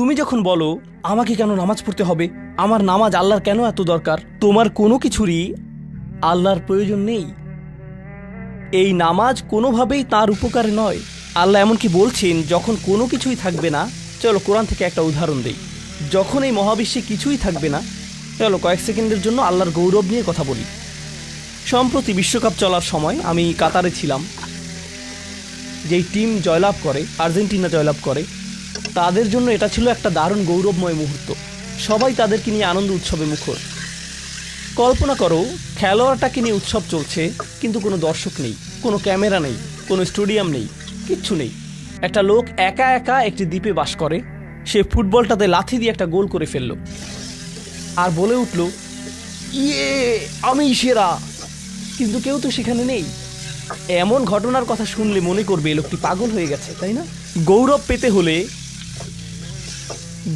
তুমি যখন বলো আমাকে কেন নামাজ পড়তে হবে, আমার নামাজ আল্লাহর কেন এত দরকার, তোমার কোনো কিছুরই আল্লাহর প্রয়োজন নেই। এই নামাজ কোনোভাবেই তার উপকারে নয়। আল্লাহ এমনকি বলছেন যখন কোনো কিছুই থাকবে না, চলো কোরআন থেকে একটা উদাহরণ দেই। যখন এই মহাবিশ্বে কিছুই থাকবে না, চলো কয়েক সেকেন্ডের জন্য আল্লাহর গৌরব নিয়ে কথা বলি। সম্প্রতি বিশ্বকাপ চলার সময় আমি কাতারে ছিলাম। যেই টিম জয়লাভ করে, আর্জেন্টিনা জয়লাভ করে, তাদের জন্য এটা ছিল একটা দারুণ গৌরবময় মুহূর্ত। সবাই তাদেরকে নিয়ে আনন্দ উৎসবে মুখর। কল্পনা করো, খেলোয়াড়টাকে নিয়ে উৎসব চলছে, কিন্তু কোনো দর্শক নেই, কোনো ক্যামেরা নেই, কোনো স্টেডিয়াম নেই, কিচ্ছু নেই। একটা লোক একা একা একটি দ্বীপে বাস করে। সে ফুটবলটাতে লাথি দিয়ে একটা গোল করে ফেলল আর বলে উঠল, ইয়ে, আমি সেরা। কিন্তু কেউ তো সেখানে নেই। এমন ঘটনার কথা শুনলে মনে করবে লোকটি পাগল হয়ে গেছে, তাই না? গৌরব পেতে হলে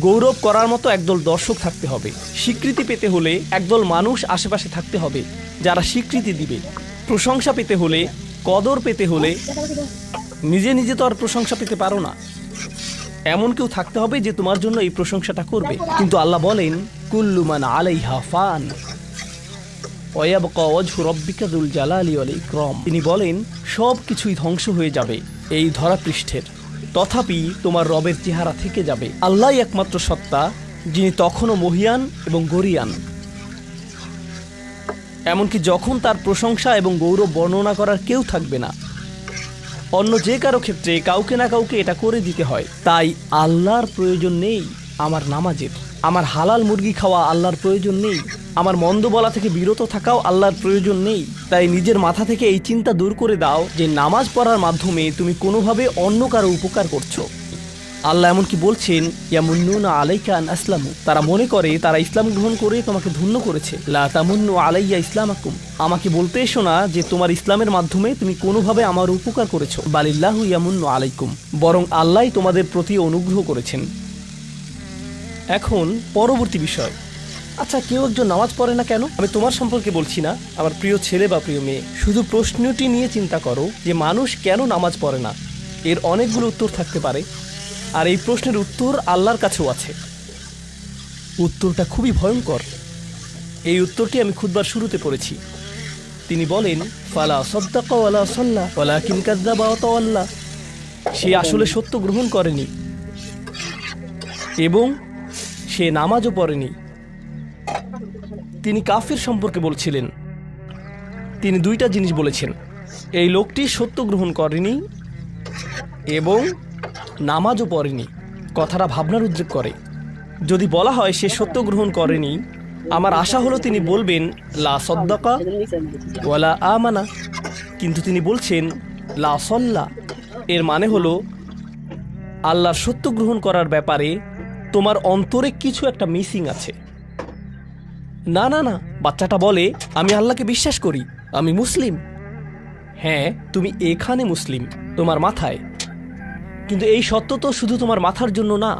গৌরব করার মতো একদল দর্শক থাকতে হবে। স্বীকৃতি পেতে হলে একদল মানুষ আশেপাশে থাকতে হবে যারা স্বীকৃতি দিবে। প্রশংসা পেতে হলে, কদর পেতে হলে নিজে নিজে তো আর প্রশংসা পেতে পারো না। এমন কেউ থাকতে হবে যে তোমার জন্য এই প্রশংসাটা করবে। কিন্তু আল্লাহ বলেন, কুল্লু মান আলাইহা ফান ওয়া ইয়াবকা ওয়াজহু রাব্বিকা যুল জালালি ওয়াল ইকরাম। তিনি বলেন সব কিছুই ধ্বংস হয়ে যাবে এই ধরাপৃষ্ঠের, তথাপি তোমার রবের চেহারা থেকে যাবে। আল্লাহই একমাত্র সত্তা, যিনি তখনও মহিয়ান এবং গরিয়ান। এমনকি যখন তার প্রশংসা এবং গৌরব বর্ণনা করার কেউ থাকবে না, অন্য যে কারো ক্ষেত্রে কাউকে না কাউকে এটা করে দিতে হয়। তাই আল্লাহর প্রয়োজন নেই আমার নামাজের। আমার হালাল মুরগি খাওয়া আল্লাহর প্রয়োজন নেই। আমার মন্দ বলা থেকে বিরত থাকাও আল্লাহর প্রয়োজন নেই। তাই নিজের মাথা থেকে এই চিন্তা দূর করে দাও যে নামাজ পড়ার মাধ্যমে তুমি কোনোভাবে অন্য কারো উপকার করছো। আল্লাহ এমনকি বলছেন, ইয়ামুন্নুনা আলাইকা আন আসলামু, তারা মনে করে তারা ইসলাম গ্রহণ করে তোমাকে ধন্য করেছে। লা তামুন্নু আলাইয়া ইসলামাকুম, আমাকে বলতে এসো না যে তোমার ইসলামের মাধ্যমে তুমি কোনোভাবে আমার উপকার করেছো। বালিল্লাহু ইয়ামুন্নু আলাইকুম, বরং আল্লাহই তোমাদের প্রতি অনুগ্রহ করেছেন। এখন পরবর্তী বিষয়, আচ্ছা কেউ একজন নামাজ পড়ে না কেন? আমি তোমার সম্পর্কে বলছি না, আমার প্রিয় ছেলে বা প্রিয় মেয়ে। শুধু প্রশ্নটি নিয়ে চিন্তা করো যে মানুষ কেন নামাজ পড়ে না। এর অনেকগুলো উত্তর থাকতে পারে, আর এই প্রশ্নের উত্তর আল্লাহর কাছেও আছে। উত্তরটা খুবই ভয়ঙ্কর। এই উত্তরটি আমি খুতবার শুরুতে পড়েছি। তিনি বলেন, ফালা সাদ্দাকা ওয়ালা সাল্লা ওয়ালাকিন কাযযাবা ওয়া তাওয়াল্লা। সে আসলে সত্য গ্রহণ করেনি এবং সে নামাজও পড়েনি। তিনি কাফির সম্পর্কে বলছিলেন। তিনি দুইটা জিনিস বলেছেন, এই লোকটি সত্য গ্রহণ করেনি এবং নামাজও পড়েনি। কথাটা ভাবনার উদ্রেক করে। যদি বলা হয় সে সত্য গ্রহণ করেনি, আমার আশা হলো তিনি বলবেন লা সাদ্দাকা ওয়ালা আমানা, কিন্তু তিনি বলছেন লা সাল্লা। এর মানে হলো আল্লাহর সত্য গ্রহণ করার ব্যাপারে তোমার অন্তরে কিছু একটা মিসিং আছে। না না না, বাচ্চাটা বলে আমি আল্লাহকে বিশ্বাস করি, আমি মুসলিম। হ্যাঁ, তুমি এখানে মুসলিম, তোমার মাথায়। কিন্তু এই সত্য তো শুধু তোমার মাথার জন্য না,